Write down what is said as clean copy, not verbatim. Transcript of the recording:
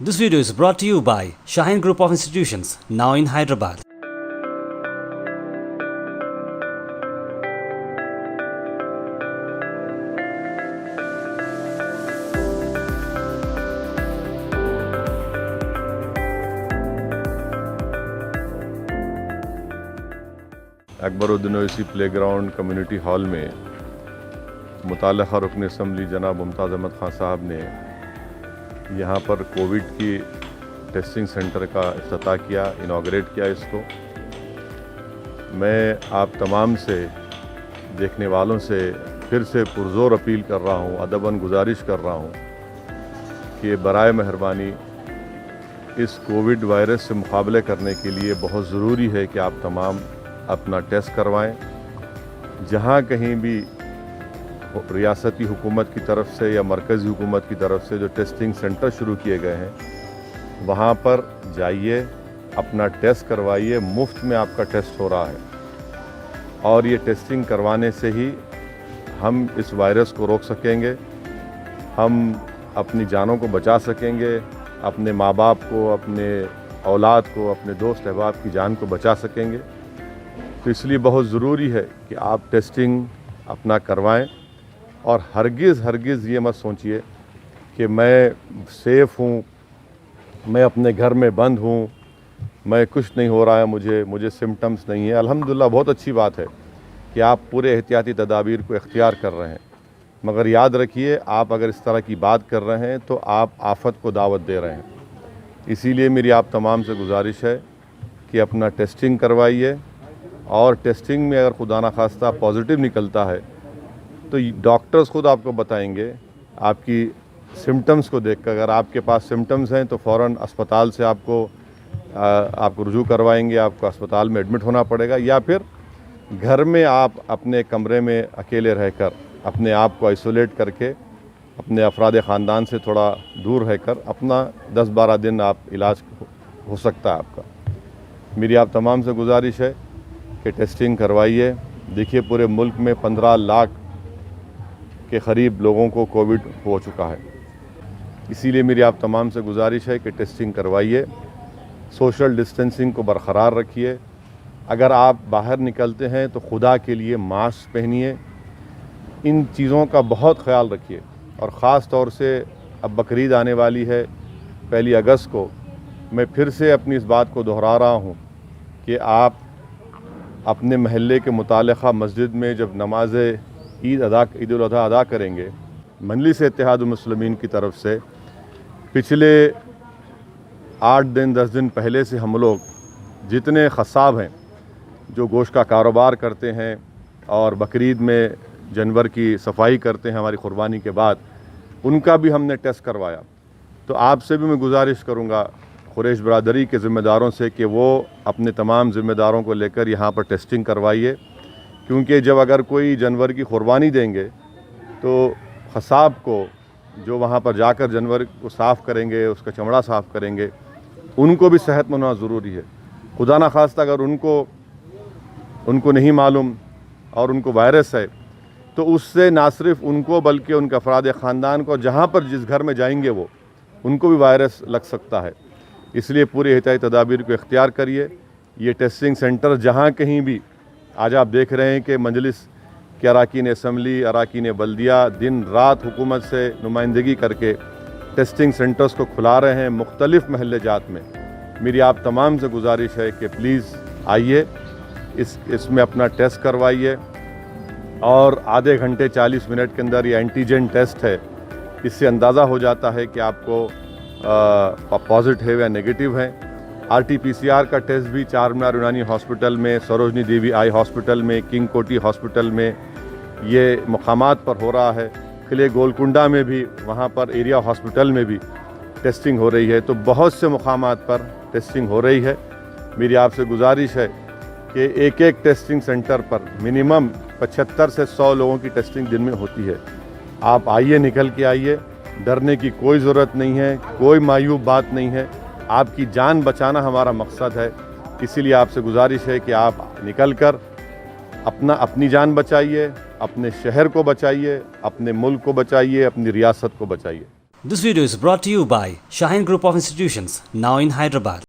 This video is brought to you by Shaheen Group of Institutions, now in Hyderabad. Akbaruddin Owaisi playground community hall میں متعلقہ رکن assembly جناب ممتاز احمد خان صاحب نے یہاں پر کووڈ کی ٹیسٹنگ سینٹر کا افتتاح کیا، انوگریٹ کیا اس کو۔ میں آپ تمام سے، دیکھنے والوں سے پھر سے پرزور اپیل کر رہا ہوں، ادباً گزارش کر رہا ہوں کہ برائے مہربانی اس کووڈ وائرس سے مقابلے کرنے کے لیے بہت ضروری ہے کہ آپ تمام اپنا ٹیسٹ کروائیں۔ جہاں کہیں بھی ریاستی حکومت کی طرف سے یا مرکزی حکومت کی طرف سے جو ٹیسٹنگ سینٹر شروع کیے گئے ہیں وہاں پر جائیے، اپنا ٹیسٹ کروائیے، مفت میں آپ کا ٹیسٹ ہو رہا ہے، اور یہ ٹیسٹنگ کروانے سے ہی ہم اس وائرس کو روک سکیں گے، ہم اپنی جانوں کو بچا سکیں گے، اپنے ماں باپ کو، اپنے اولاد کو، اپنے دوست احباب کی جان کو بچا سکیں گے۔ تو اس لیے بہت ضروری ہے کہ آپ ٹیسٹنگ اپنا کروائیں، اور ہرگز یہ مت سوچئے کہ میں سیف ہوں، میں اپنے گھر میں بند ہوں، میں کچھ نہیں ہو رہا ہے، مجھے سمٹمز نہیں ہیں۔ الحمدللہ بہت اچھی بات ہے کہ آپ پورے احتیاطی تدابیر کو اختیار کر رہے ہیں، مگر یاد رکھیے آپ اگر اس طرح کی بات کر رہے ہیں تو آپ آفت کو دعوت دے رہے ہیں۔ اسی لیے میری آپ تمام سے گزارش ہے کہ اپنا ٹیسٹنگ کروائیے، اور ٹیسٹنگ میں اگر خدا نخواستہ پازیٹیو نکلتا ہے تو ڈاکٹرز خود آپ کو بتائیں گے آپ کی سمٹمز کو دیکھ کر۔ اگر آپ کے پاس سمٹمز ہیں تو فوراً اسپتال سے آپ کو رجوع کروائیں گے، آپ کو اسپتال میں ایڈمٹ ہونا پڑے گا، یا پھر گھر میں آپ اپنے کمرے میں اکیلے رہ کر اپنے آپ کو آئسولیٹ کر کے اپنے افراد خاندان سے تھوڑا دور رہ کر اپنا 10-12 دن آپ علاج ہو سکتا ہے آپ کا۔ میری آپ تمام سے گزارش ہے کہ ٹیسٹنگ کروائیے۔ دیکھیے پورے ملک میں 15 لاکھ کے قریب لوگوں کو کووڈ ہو چکا ہے، اسی لیے میری آپ تمام سے گزارش ہے کہ ٹیسٹنگ کروائیے، سوشل ڈسٹینسنگ کو برقرار رکھیے۔ اگر آپ باہر نکلتے ہیں تو خدا کے لیے ماسک پہنیے، ان چیزوں کا بہت خیال رکھیے، اور خاص طور سے اب بقرعید آنے والی ہے 1 اگست کو۔ میں پھر سے اپنی اس بات کو دہرا رہا ہوں کہ آپ اپنے محلے کے متعلقہ مسجد میں جب نماز عید الاضحیٰ ادا کریں گے، مجلس اتحاد المسلمین کی طرف سے پچھلے 8 دن 10 دن پہلے سے ہم لوگ جتنے قصاب ہیں جو گوشت کا کاروبار کرتے ہیں اور بقرعید میں جانور کی صفائی کرتے ہیں ہماری قربانی کے بعد، ان کا بھی ہم نے ٹیسٹ کروایا۔ تو آپ سے بھی میں گزارش کروں گا، قریش برادری کے ذمہ داروں سے، کہ وہ اپنے تمام ذمہ داروں کو لے کر یہاں پر ٹیسٹنگ کروائیے، کیونکہ جب اگر کوئی جانور کی قربانی دیں گے تو قصاب کو جو وہاں پر جا کر جانور کو صاف کریں گے، اس کا چمڑا صاف کریں گے، ان کو بھی صحت مند ہونا ضروری ہے۔ خدا نخواستہ اگر ان کو نہیں معلوم اور ان کو وائرس ہے تو اس سے نہ صرف ان کو بلکہ ان کے افراد خاندان کو، جہاں پر جس گھر میں جائیں گے وہ، ان کو بھی وائرس لگ سکتا ہے۔ اس لیے پوری احتیاطی تدابیر کو اختیار کریے۔ یہ ٹیسٹنگ سینٹر جہاں کہیں بھی، آج آپ دیکھ رہے ہیں کہ مجلس کے اراکین اسمبلی، اراکین بلدیہ دن رات حکومت سے نمائندگی کر کے ٹیسٹنگ سینٹرز کو کھلا رہے ہیں مختلف محلے جات میں۔ میری آپ تمام سے گزارش ہے کہ پلیز آئیے، اس میں اپنا ٹیسٹ کروائیے، اور آدھے گھنٹے 40 منٹ کے اندر یہ اینٹیجن ٹیسٹ ہے، اس سے اندازہ ہو جاتا ہے کہ آپ کو پازیٹیو یا نیگیٹو ہیں۔ RT-PCR کا ٹیسٹ بھی چار مینار یونانی ہاسپٹل میں، سروجنی دیوی آئی ہاسپٹل میں، کنگ کوٹی ہاسپٹل میں یہ مقامات پر ہو رہا ہے، قلعہ گولکنڈہ میں بھی، وہاں پر ایریا ہاسپٹل میں بھی ٹیسٹنگ ہو رہی ہے۔ تو بہت سے مقامات پر ٹیسٹنگ ہو رہی ہے۔ میری آپ سے گزارش ہے کہ ایک ٹیسٹنگ سینٹر پر منیمم 75 سے 100 لوگوں کی ٹیسٹنگ دن میں ہوتی ہے۔ آپ آئیے، نکل کے آئیے، ڈرنے کی کوئی ضرورت نہیں ہے، کوئی مایوب بات نہیں ہے۔ آپ کی جان بچانا ہمارا مقصد ہے، اسی لیے آپ سے گزارش ہے کہ آپ نکل کر اپنی جان بچائیے، اپنے شہر کو بچائیے، اپنے ملک کو بچائیے، اپنی ریاست کو بچائیے۔ This video is brought to you by Shaheen Group of Institutions, now in Hyderabad.